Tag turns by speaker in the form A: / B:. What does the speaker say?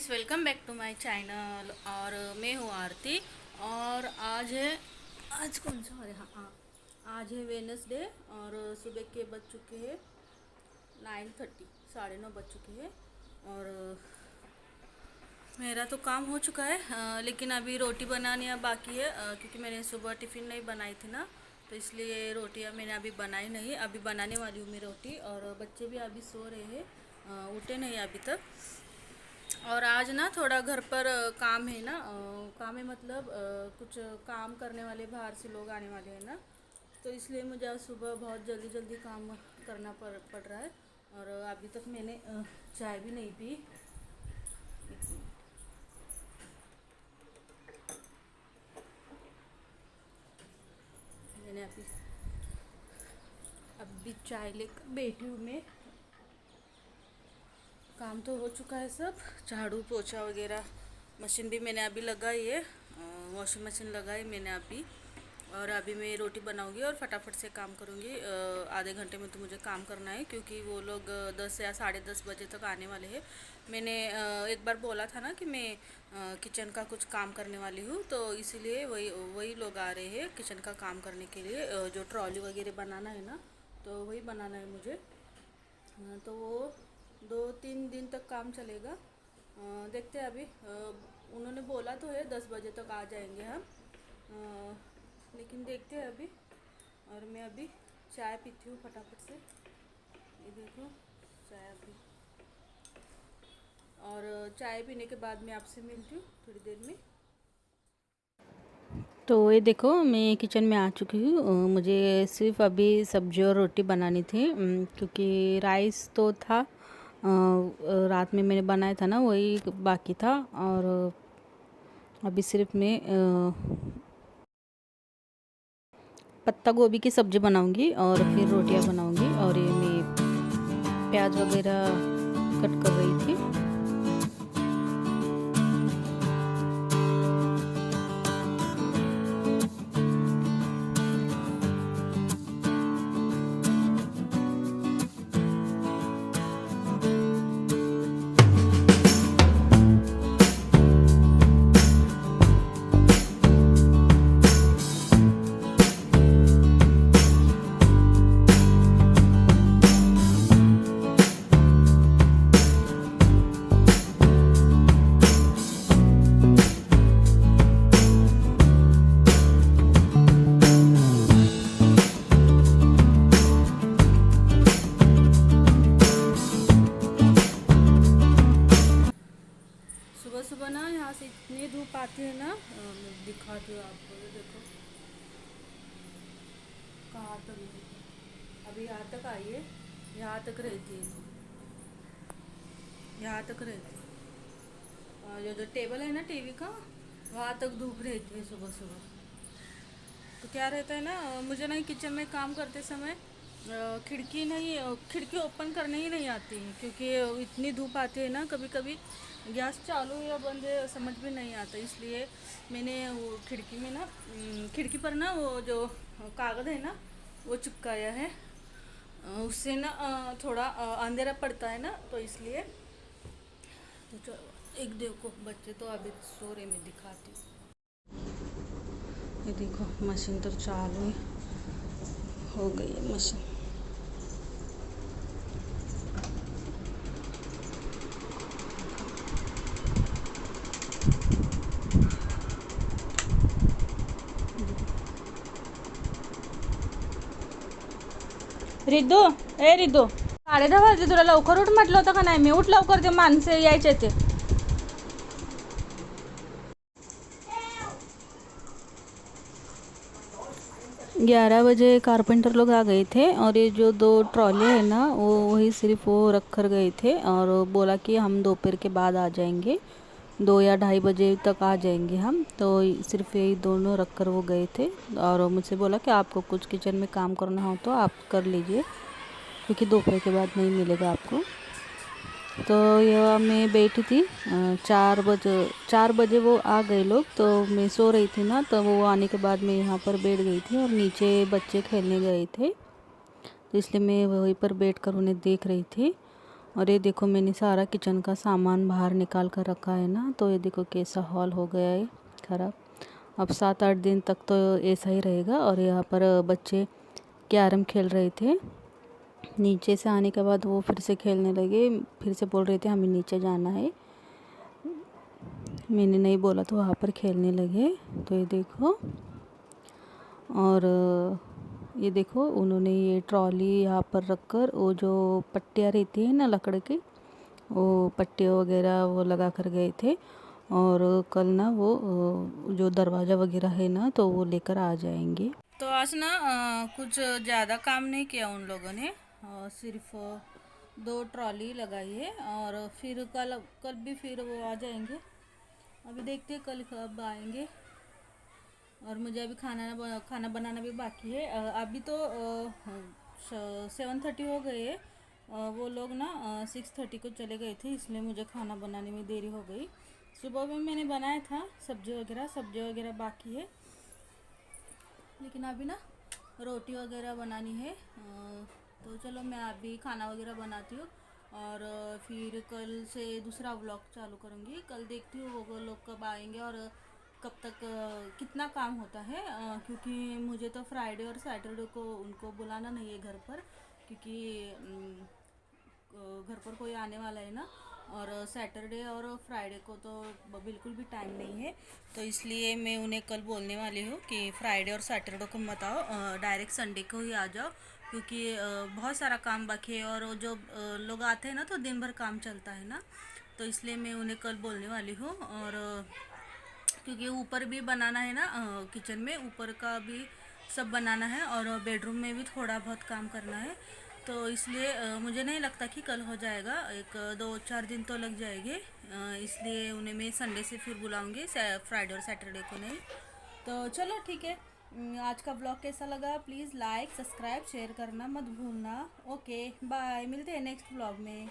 A: Friends, welcome back to my channel. और मैं हूँ आरती। और आज कौन सा है? हाँ, आज है वेडनेसडे और सुबह के बज चुके हैं 9:30, 9:30 बज चुके हैं। और मेरा तो काम हो चुका है, लेकिन अभी रोटी बनानी बाकी है, क्योंकि मैंने सुबह टिफ़िन नहीं बनाई थी ना, तो इसलिए रोटियां मैंने अभी बनाई नहीं। अभी बनाने वाली हूँ मैं रोटी। और बच्चे भी अभी सो रहे हैं, उठे नहीं अभी तक। और आज ना थोड़ा घर पर काम है ना, काम है मतलब कुछ काम करने वाले बाहर से लोग आने वाले हैं ना, तो इसलिए मुझे आज सुबह बहुत जल्दी जल्दी काम करना पड़ रहा है। और अभी तक मैंने चाय भी नहीं पी। मैंने अभी चाय लेकर बैठी हूँ मैं। काम तो हो चुका है सब, झाड़ू पोछा वगैरह। मशीन भी मैंने अभी लगाई है, वॉशिंग मशीन लगाई मैंने अभी। और अभी मैं रोटी बनाऊंगी और फटाफट से काम करूंगी। आधे घंटे में तो मुझे काम करना है, क्योंकि वो लोग 10 या 10:30 बजे तक आने वाले हैं। मैंने एक बार बोला था ना कि मैं किचन का कुछ काम करने वाली हूँ, तो इसीलिए वही लोग आ रहे हैं किचन का काम करने के लिए। जो ट्रॉली वगैरह बनाना है ना, तो वही बनाना है मुझे। तो वो 2-3 दिन तक काम चलेगा। देखते हैं अभी। उन्होंने बोला तो है 10 बजे तक आ जाएंगे हम, लेकिन देखते हैं अभी। और मैं अभी चाय पीती हूँ फटाफट से। ये देखो चाय अभी। और चाय पीने के बाद मैं आपसे मिलती हूँ थोड़ी देर में। तो ये देखो मैं किचन में आ चुकी हूँ। मुझे सिर्फ अभी सब्जी और रोटी बनानी थी, क्योंकि राइस तो था, रात में मैंने बनाया था ना, वही बाकी था। और अभी सिर्फ मैं पत्ता गोभी की सब्ज़ी बनाऊंगी और फिर रोटियां बनाऊंगी। और ये मैं प्याज वगैरह कट कर रही थी। सुबह सुबह ना यहाँ से इतनी धूप आती है ना, मैं दिखाती हूँ आपको। ये देखो कहाँ तक अभी यहाँ तक आई है, यहाँ तक रहती है, यहाँ तक रहती है। और जो टेबल है ना टीवी का, वहाँ तक धूप रहती है सुबह सुबह। तो क्या रहता है ना, मुझे ना किचन में काम करते समय खिड़की ओपन करने ही नहीं आती है, क्योंकि इतनी धूप आती है ना। कभी कभी गैस चालू या बंद है समझ भी नहीं आता। इसलिए मैंने वो खिड़की में ना, खिड़की पर ना वो जो कागज़ है ना, वो चिपकाया है। उससे ना थोड़ा अंधेरा पड़ता है ना, तो इसलिए। तो एक देखो बच्चे तो अभी सो रहे, मैं दिखाती हूँ। ये देखो मशीन तो चालू हो गई है मशीन। रिद्धू, ए रिद्धू, 10:30 वाजले, तुला लवकर उठ म्हटलं होतं का नाही? मी उठ लवकर, ते माणसं यायचे ते। 11 बजे कारपेंटर लोग आ गए थे। और ये जो 2 ट्रॉले है ना, वो वही सिर्फ वो रख कर गए थे। और बोला कि हम दोपहर के बाद आ जाएंगे, 2 या 2:30 बजे तक आ जाएंगे हम। तो सिर्फ यही दोनों रख कर वो गए थे। और मुझसे बोला कि आपको कुछ किचन में काम करना हो तो आप कर लीजिए, क्योंकि दोपहर के बाद नहीं मिलेगा आपको। तो यह मैं बैठी थी, 4 बजे वो आ गए लोग। तो मैं सो रही थी ना, तो वो आने के बाद मैं यहाँ पर बैठ गई थी। और नीचे बच्चे खेलने गए थे, तो इसलिए मैं वहीं पर बैठ कर उन्हें देख रही थी। और ये देखो मैंने सारा किचन का सामान बाहर निकाल कर रखा है ना, तो ये देखो कैसा हॉल हो गया है ख़राब। अब 7-8 दिन तक तो ऐसा ही रहेगा। और यहाँ पर बच्चे कैरम खेल रहे थे, नीचे से आने के बाद वो फिर से खेलने लगे, फिर से बोल रहे थे हमें नीचे जाना है। मैंने नहीं बोला तो वहाँ पर खेलने लगे। तो ये देखो, और ये देखो उन्होंने ये ट्रॉली यहाँ पर रखकर वो जो पट्टियाँ रहती है ना लकड़ की, वो पट्टियाँ वगैरह वो लगा कर गए थे। और कल ना वो जो दरवाज़ा वगैरह है ना तो वो लेकर आ जाएंगे। तो आज ना कुछ ज़्यादा काम नहीं किया उन लोगों ने, सिर्फ 2 ट्रॉली लगाई है। और फिर कल भी फिर वो आ जाएंगे। अभी देखते हैं कल कब आएंगे। और मुझे अभी खाना बनाना भी बाकी है। अभी तो 7:30 हो गए है। वो लोग ना 6:30 को चले गए थे, इसलिए मुझे खाना बनाने में देरी हो गई। सुबह में मैंने बनाया था सब्जी वगैरह बाकी है, लेकिन अभी ना रोटी वगैरह बनानी है। तो चलो मैं अभी खाना वगैरह बनाती हूँ, और फिर कल से दूसरा व्लॉग चालू करूँगी। कल देखती हूँ वो लोग कब आएंगे और कब तक कितना काम होता है, क्योंकि मुझे तो फ्राइडे और सैटरडे को उनको बुलाना नहीं है घर पर, क्योंकि घर पर कोई आने वाला है ना। और सैटरडे और फ्राइडे को तो बिल्कुल भी टाइम नहीं है, तो इसलिए मैं उन्हें कल बोलने वाली हूँ कि फ्राइडे और सैटरडे को मत आओ, डायरेक्ट संडे को ही आ जाओ, क्योंकि बहुत सारा काम बाकी है। और वो जो लोग आते हैं ना तो दिन भर काम चलता है ना, तो इसलिए मैं उन्हें कल बोलने वाली हूँ। और क्योंकि ऊपर भी बनाना है ना, किचन में ऊपर का भी सब बनाना है, और बेडरूम में भी थोड़ा बहुत काम करना है। तो इसलिए मुझे नहीं लगता कि कल हो जाएगा, 1-2-4 दिन तो लग जाएंगे। इसलिए उन्हें मैं संडे से फिर बुलाऊंगी, फ्राइडे और सैटरडे को नहीं। तो चलो ठीक है। आज का ब्लॉग कैसा लगा प्लीज़ लाइक सब्सक्राइब शेयर करना मत भूलना। ओके बाय, मिलते हैं नेक्स्ट ब्लॉग में।